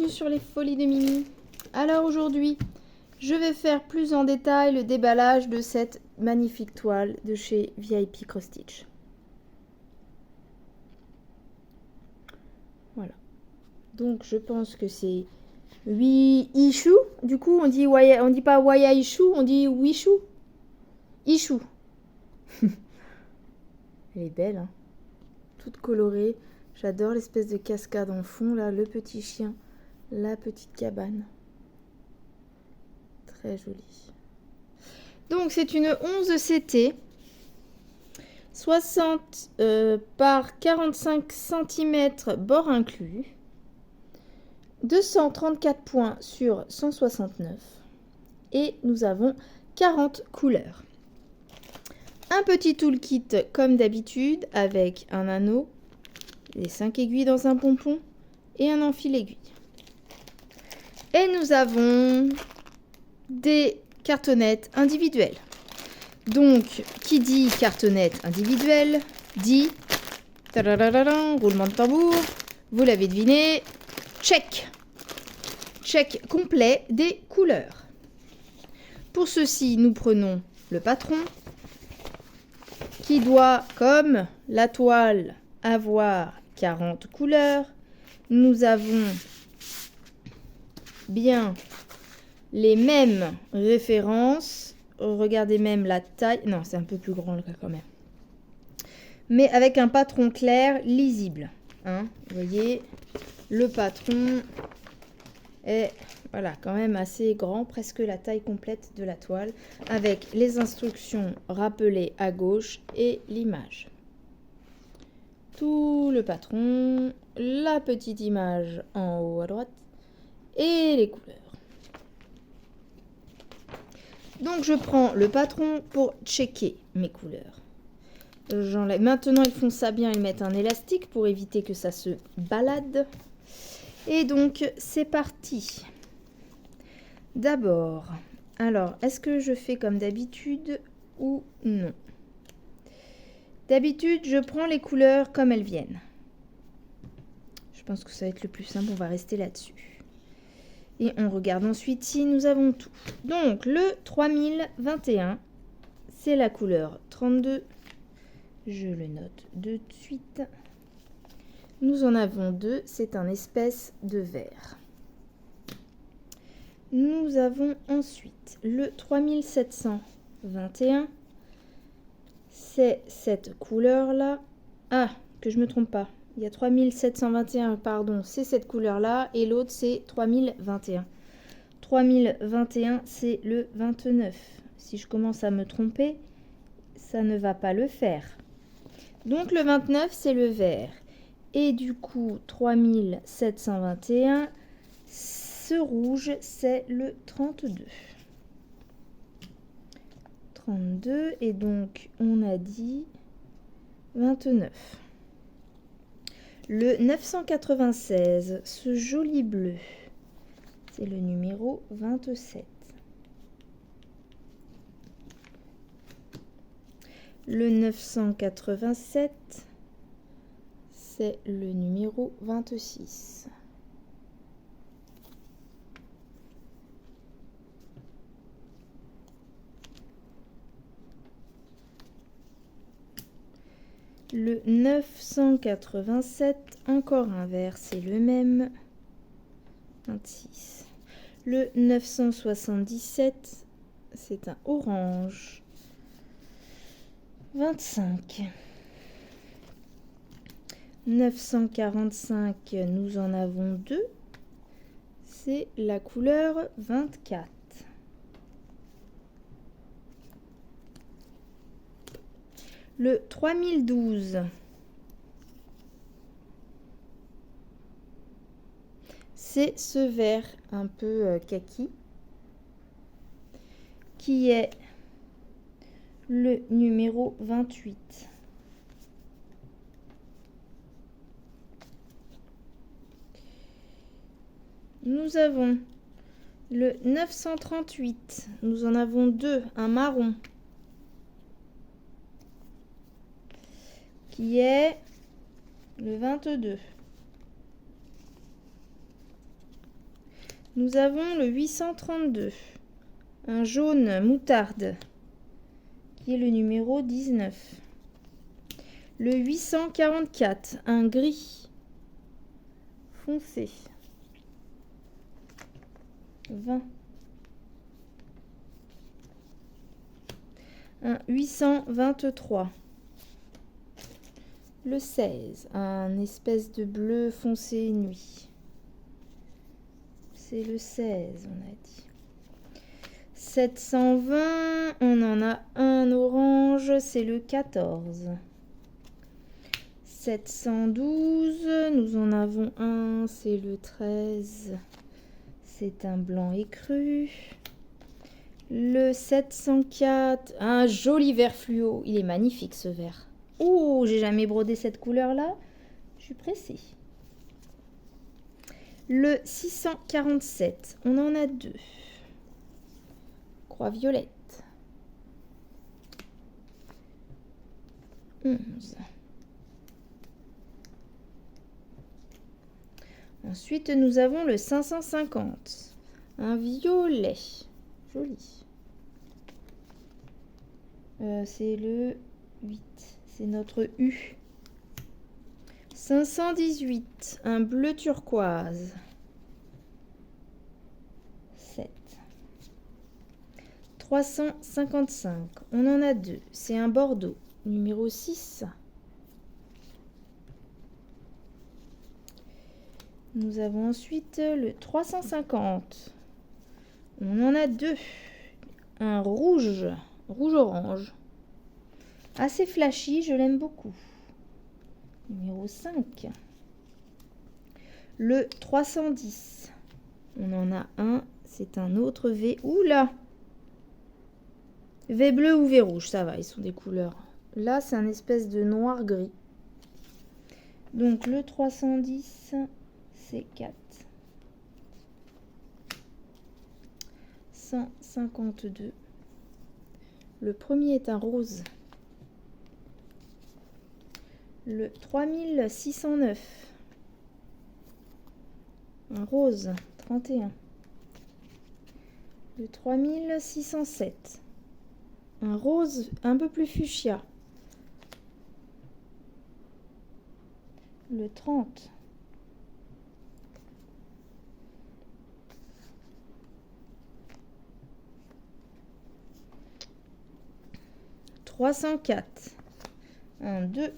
bienvenue sur les folies de Mimi. Alors aujourd'hui, je vais faire plus en détail le déballage de cette magnifique toile de chez VIP Cross Stitch. Voilà. Donc je pense que c'est 8 issues. Du coup, on dit pas Waya issue, on dit Wishu. Issue. Elle est belle, hein. Toute colorée. J'adore l'espèce de cascade en fond, là, le petit chien, la petite cabane. Très jolie. Donc, c'est une 11 CT, 60 par 45 cm, bord inclus, 234 points sur 169, et nous avons 40 couleurs. Un petit toolkit comme d'habitude, avec un anneau, les 5 aiguilles dans un pompon et un enfil aiguille. Et nous avons des cartonnettes individuelles. Donc, qui dit cartonnette individuelle, dit roulement de tambour, vous l'avez deviné, check. Check complet des couleurs. Pour ceci, nous prenons le patron qui doit, comme la toile, avoir 40 couleurs. Nous avons bien les mêmes références. Regardez même la taille. Non, c'est un peu plus grand quand même. Mais avec un patron clair, lisible. Hein, vous voyez, le patron est voilà, quand même assez grand, presque la taille complète de la toile, avec les instructions rappelées à gauche et l'image. Tout le patron, la petite image en haut à droite et les couleurs. Donc je prends le patron pour checker mes couleurs. J'enlève. Maintenant ils font ça bien, ils mettent un élastique pour éviter que ça se balade. Et donc c'est parti. D'abord, alors est-ce que je fais comme d'habitude ou non? D'habitude, je prends les couleurs comme elles viennent. Je pense que ça va être le plus simple, on va rester là-dessus. Et on regarde ensuite si nous avons tout. Donc, le 3021, c'est la couleur 32. Je le note de suite. Nous en avons deux, c'est un espèce de vert. Nous avons ensuite le 3721. C'est cette couleur-là. Ah, que je me trompe pas. Il y a 3721, pardon, c'est cette couleur-là. Et l'autre, c'est 3021. 3021, c'est le 29. Si je commence à me tromper, ça ne va pas le faire. Donc, le 29, c'est le vert. Et du coup, 3721, ce rouge, c'est le 32. 32 et donc on a dit 29. Le 996, ce joli bleu, c'est le numéro 27. Le 987, c'est le numéro 26. Le 987, encore un vert, c'est le même, 26. Le 977, c'est un orange, 25. 945, nous en avons deux, c'est la couleur 24. Le 3012, c'est ce vert un peu kaki qui est le numéro 28. Nous avons le 938, nous en avons deux, un marron qui est le 22. Nous avons le 832, un jaune moutarde, qui est le numéro 19. Le 844, un gris foncé, 20. Un 823. Le 16, un espèce de bleu foncé nuit. C'est le 16, on a dit. 720, on en a un orange, c'est le 14. 712, nous en avons un, c'est le 13. C'est un blanc écru. Le 704, un joli vert fluo. Il est magnifique ce vert. Oh, j'ai jamais brodé cette couleur-là. Je suis pressée. Le 647, on en a deux. Croix violette. 11. Ensuite, nous avons le 550. Un violet. Joli. C'est le 8. C'est notre U. 518. Un bleu turquoise. 7. 355. On en a deux. C'est un bordeaux. Numéro 6. Nous avons ensuite le 350. On en a deux. Un rouge, rouge-orange. Assez flashy, je l'aime beaucoup. Numéro 5. Le 310. On en a un, c'est un autre V. Oula! V bleu ou V rouge, ça va, ils sont des couleurs. Là, c'est un espèce de noir-gris. Donc, le 310, c'est 4. 152. Le premier est un rose. Le 3609. Un rose, 31. Le 3607. Un rose un peu plus fuchsia. Le 30. « 304. Un 2.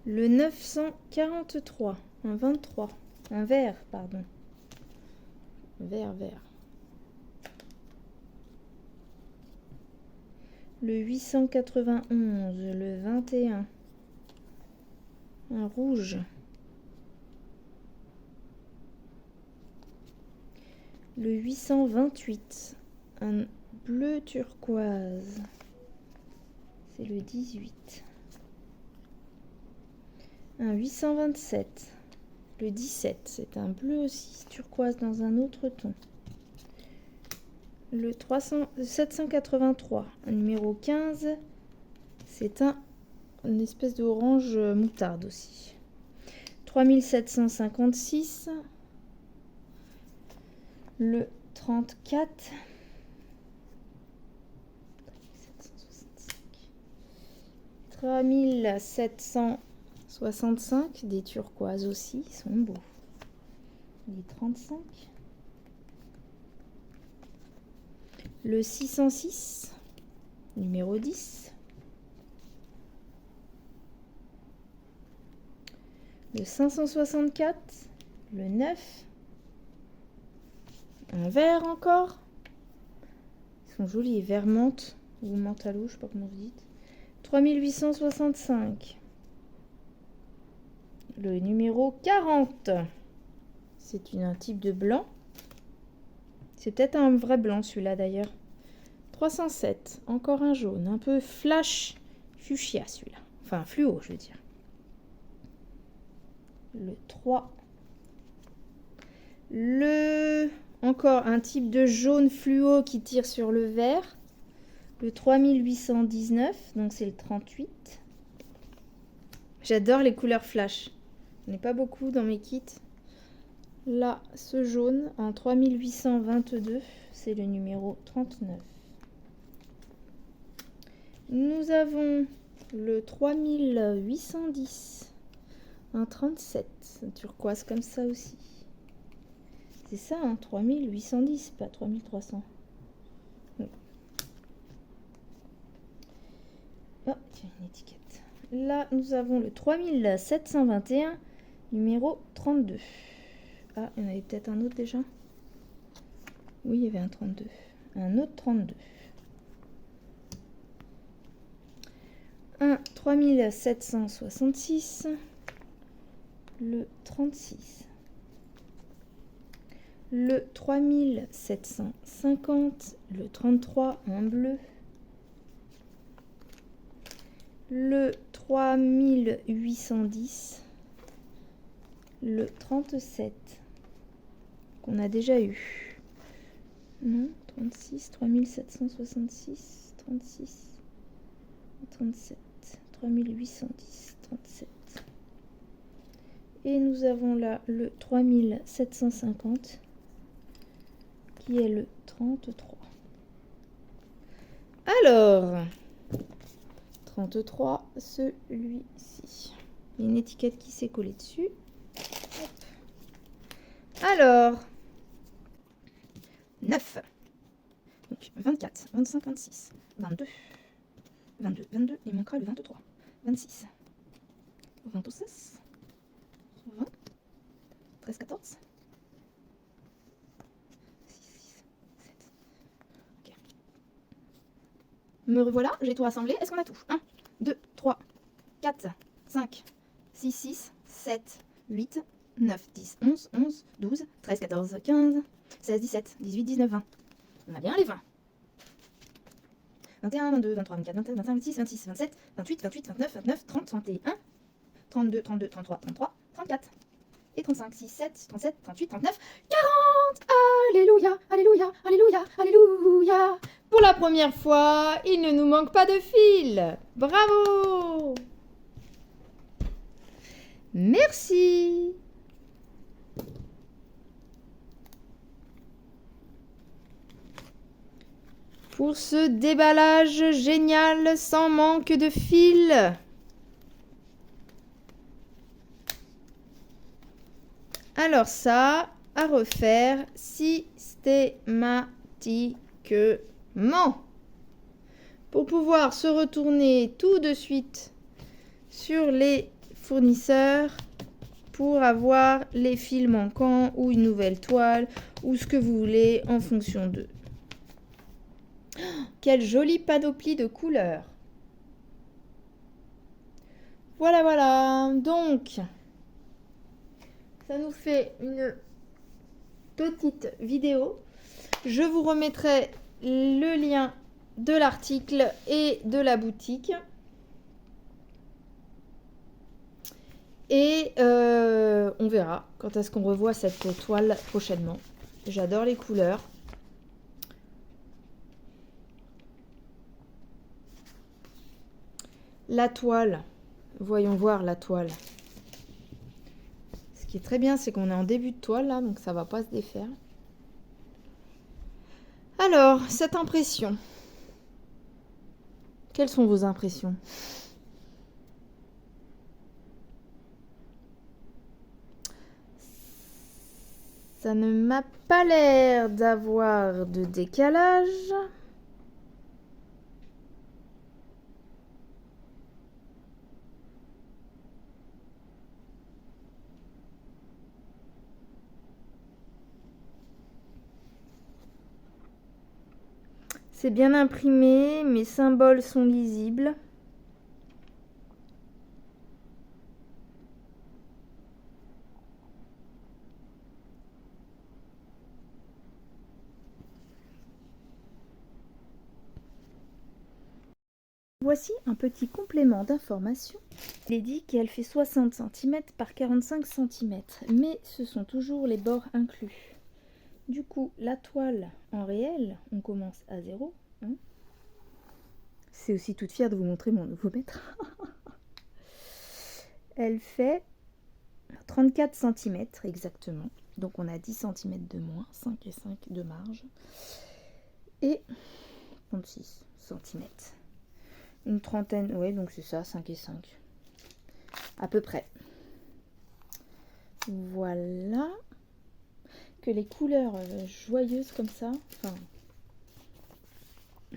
Le 943, un 23, un vert, pardon. Vert. Le 891, le 21, un rouge. Le 828, un bleu turquoise. C'est le 18. Un 827. Le 17, c'est un bleu aussi, turquoise dans un autre ton. Le 783, un numéro 15, c'est une espèce d'orange moutarde aussi. 3756. Le 34. 3765, des turquoises aussi, ils sont beaux. Les 35. Le 606, numéro 10. Le 564, le 9. Un vert encore. Ils sont jolis, vert menthe ou menthe à l'eau, je sais pas comment vous dites. 3865. Le numéro 40. C'est un type de blanc. C'est peut-être un vrai blanc celui-là d'ailleurs. 307. Encore un jaune. Un peu flash fuchsia celui-là. Enfin fluo je veux dire. Le 3. Encore un type de jaune fluo qui tire sur le vert. le 3819, donc c'est le 38. J'adore les couleurs flash. Il n'y en a pas beaucoup dans mes kits. Là, ce jaune en 3822, c'est le numéro 39. Nous avons le 3810, un 37, un turquoise comme ça aussi. C'est ça, hein, 3810, pas 3300. Oh, tiens, une étiquette. Là, nous avons le 3721, numéro 32. Ah, il y en avait peut-être un autre déjà. Oui, il y avait un 32. Un autre 32. Un 3766. Le 36. Le 3750. Le 33 en bleu. Le 3810. Le 37. Qu'on a déjà eu. Non, 36, 3766, 36, 37, 3810, 37. Et nous avons là le 3750 qui est le 33. Alors, 33, celui-ci. Il y a une étiquette qui s'est collée dessus. Hop. Alors, 9. Donc 24, 25, 26, 22, 22, 22, il manquera le 23, 26, 26, 20, 13, 14, 6, 6, 7. Ok. Me revoilà, j'ai tout rassemblé. Est-ce qu'on a tout? 1, 2, 3, 4, 5, 6, 6, 7, 8, 9, 10, 11, 11, 12, 13, 14, 15, 16, 17, 18, 19, 20. On a bien les 20. 21, 22, 23, 24, 25, 25, 26, 26, 27, 28, 28, 29, 29, 30, 31, 32, 32, 33, 33, 34. Et 35, 6, 7, 37, 38, 39, 40. Alléluia, alléluia, alléluia, alléluia. Pour la première fois, il ne nous manque pas de fil. Bravo. Merci. Pour ce déballage génial sans manque de fil. Alors ça, à refaire systématiquement. Pour pouvoir se retourner tout de suite sur les fournisseurs pour avoir les fils manquants ou une nouvelle toile ou ce que vous voulez en fonction d'eux. Quelle jolie panoplie de couleurs. Voilà, voilà. Donc, ça nous fait une petite vidéo. Je vous remettrai le lien de l'article et de la boutique. Et on verra quand est-ce qu'on revoit cette toile prochainement. J'adore les couleurs. La toile, voyons voir la toile. Ce qui est très bien, c'est qu'on est en début de toile là, donc ça va pas se défaire. Alors, cette impression. Quelles sont vos impressions? Ça ne m'a pas l'air d'avoir de décalage. C'est bien imprimé, mes symboles sont lisibles. Voici un petit complément d'information. Il est dit qu'elle fait 60 cm par 45 cm, mais ce sont toujours les bords inclus. Du coup, la toile en réel, on commence à 0, hein, c'est aussi toute fière de vous montrer mon nouveau mètre. Elle fait 34 cm exactement. Donc on a 10 cm de moins, 5 et 5 de marge. Et 36 cm. Une trentaine, ouais, donc c'est ça, 5 et 5. À peu près. Voilà. Que les couleurs joyeuses comme ça, enfin,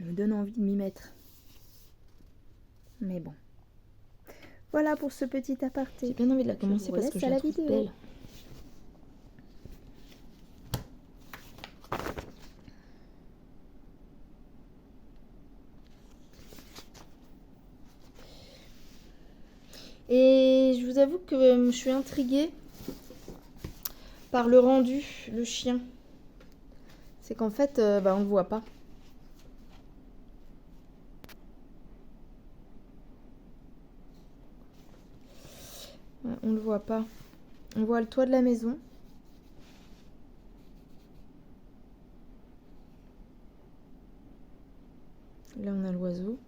me donnent envie de m'y mettre. Mais bon. Voilà pour ce petit aparté. J'ai bien envie de la commencer parce que je la trouve belle. Et je vous avoue que je suis intriguée par le rendu, le chien. C'est qu'en fait, on ne le voit pas. On le voit pas. On voit le toit de la maison. Là, on a l'oiseau.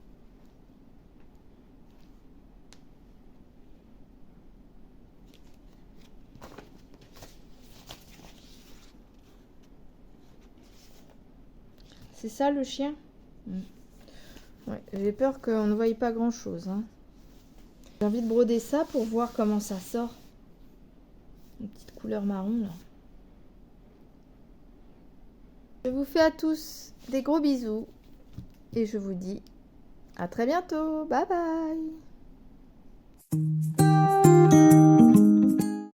C'est ça le chien? Ouais, j'ai peur qu'on ne voie pas grand chose. Hein. J'ai envie de broder ça pour voir comment ça sort. Une petite couleur marron là. Je vous fais à tous des gros bisous. Et je vous dis à très bientôt. Bye bye.